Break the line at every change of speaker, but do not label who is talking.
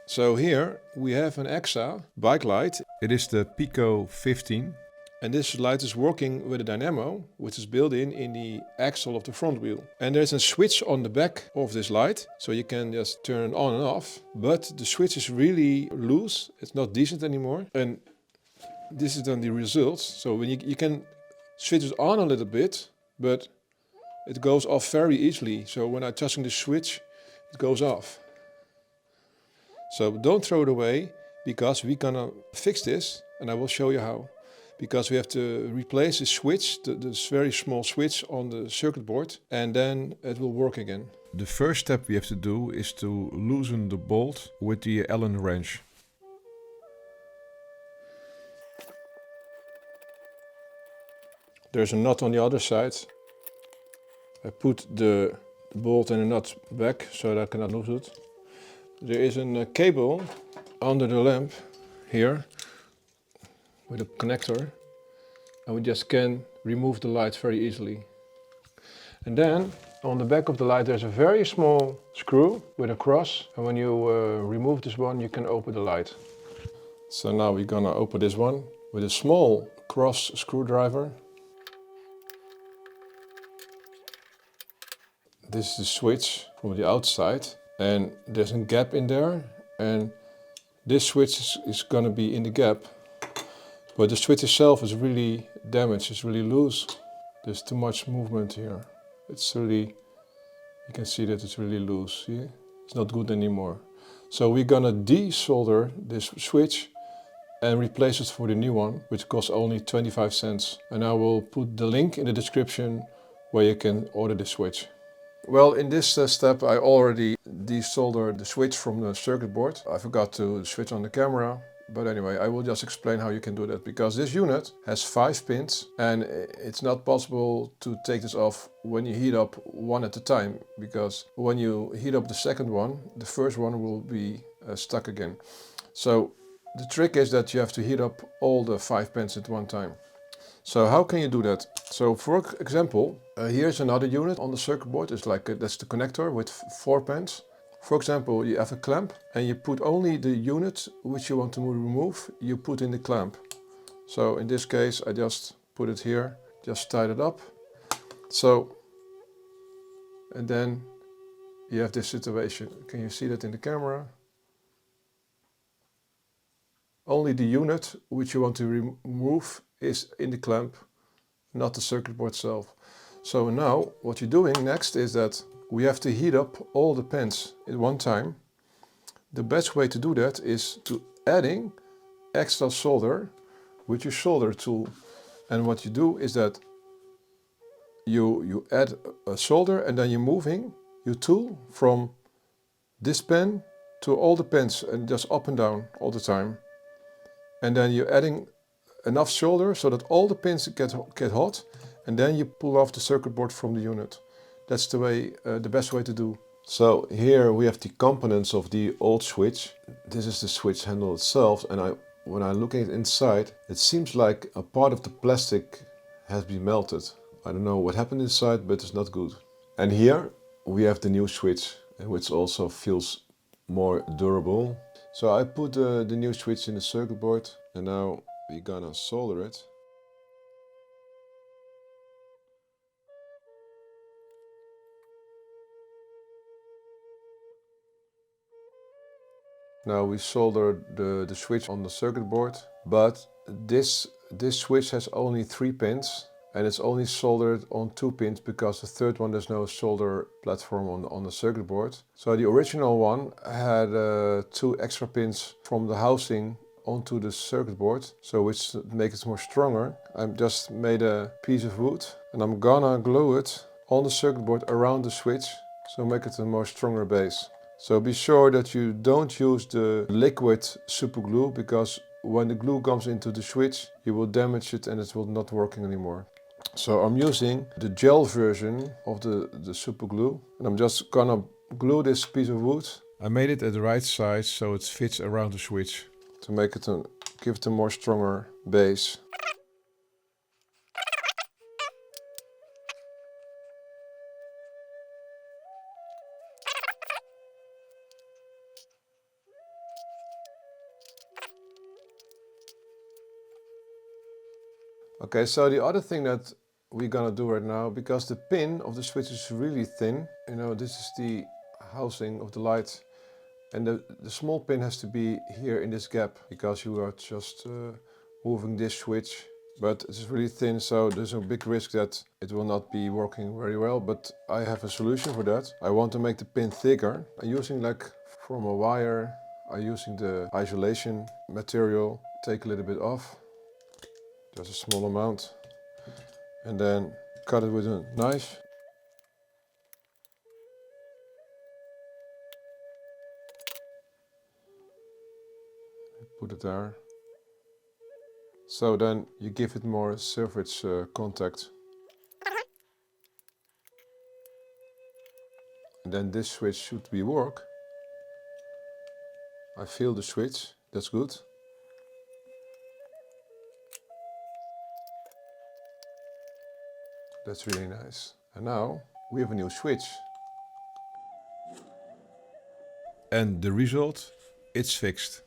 So here we have an AXA bike light. It is the Pico15. And this light is working with a dynamo, which is built in the axle of the front wheel. And there's a switch on the back of this light, so you can just turn it on and off. But the switch is really loose, it's not decent anymore. And this is then the results. So when you can switch it on a little bit, but it goes off very easily. So when I'm touching the switch, it goes off. So don't throw it away, because we're gonna fix this, and I will show you how. Because we have to replace the switch, this very small switch on the circuit board, and then it will work again. The first step we have to do is to loosen the bolt with the Allen wrench. There's a nut on the other side. I put the bolt and the nut back so that I cannot lose it. There is a cable under the lamp here with a connector, and we just can remove the light very easily. And then on the back of the light there's a very small screw with a cross, and when you remove this one you can open the light. So now we're gonna open this one with a small cross screwdriver. This is the switch from the outside, and there's a gap in there, and this switch is gonna be in the gap. But the switch itself is really damaged, it's really loose. There's too much movement here. It's really, you can see that it's really loose, see? It's not good anymore. So we're gonna desolder this switch and replace it for the new one, which costs only 25 cents. And I will put the link in the description where you can order the switch. Well, in this step I already desoldered the switch from the circuit board. I forgot to switch on the camera. But anyway, I will just explain how you can do that, because this unit has 5 pins and it's not possible to take this off when you heat up one at a time, because when you heat up the second one, the first one will be stuck again. So the trick is that you have to heat up all the 5 pins at one time. So how can you do that? So for example, here's another unit on the circuit board. It's like that's the connector with 4 pins. For example, you have a clamp and you put only the unit which you want to remove, you put in the clamp. So in this case I just put it here, just tied it up. So, and then you have this situation. Can you see that in the camera? Only the unit which you want to remove is in the clamp, not the circuit board itself. So now what you're doing next is that we have to heat up all the pins at one time. The best way to do that is to adding extra solder with your solder tool. And what you do is that you add a solder, and then you're moving your tool from this pin to all the pins, and just up and down all the time. And then you're adding enough solder so that all the pins get hot, and then you pull off the circuit board from the unit. That's the way, the best way to do. So here we have the components of the old switch. This is the switch handle itself, and when I look at it inside, it seems like a part of the plastic has been melted. I don't know what happened inside, but it's not good. And here we have the new switch, which also feels more durable. So I put the new switch in the circuit board, and now we're gonna solder it. Now we soldered the switch on the circuit board, but this switch has only 3 pins, and it's only soldered on 2 pins because the third one there's no solder platform on the circuit board. So the original one had 2 extra pins from the housing onto the circuit board, so which makes it more stronger. I just made a piece of wood and I'm gonna glue it on the circuit board around the switch, so make it a more stronger base. So be sure that you don't use the liquid super glue, because when the glue comes into the switch you will damage it and it will not working anymore. So I'm using the gel version of the super glue, and I'm just gonna glue this piece of wood. I made it at the right size so it fits around the switch to make it give it a more stronger base. Okay, so the other thing that we're gonna do right now, because the pin of the switch is really thin, you know, this is the housing of the light, and the small pin has to be here in this gap, because you are just moving this switch, but it's really thin, so there's a big risk that it will not be working very well, but I have a solution for that. I want to make the pin thicker. I'm using, like, from a wire, I'm using the isolation material, take a little bit off, just a small amount, and then cut it with a knife. Put it there. So then you give it more surface contact. And then this switch should be work. I feel the switch, that's good. That's really nice. And now we have a new switch. And the result, it's fixed.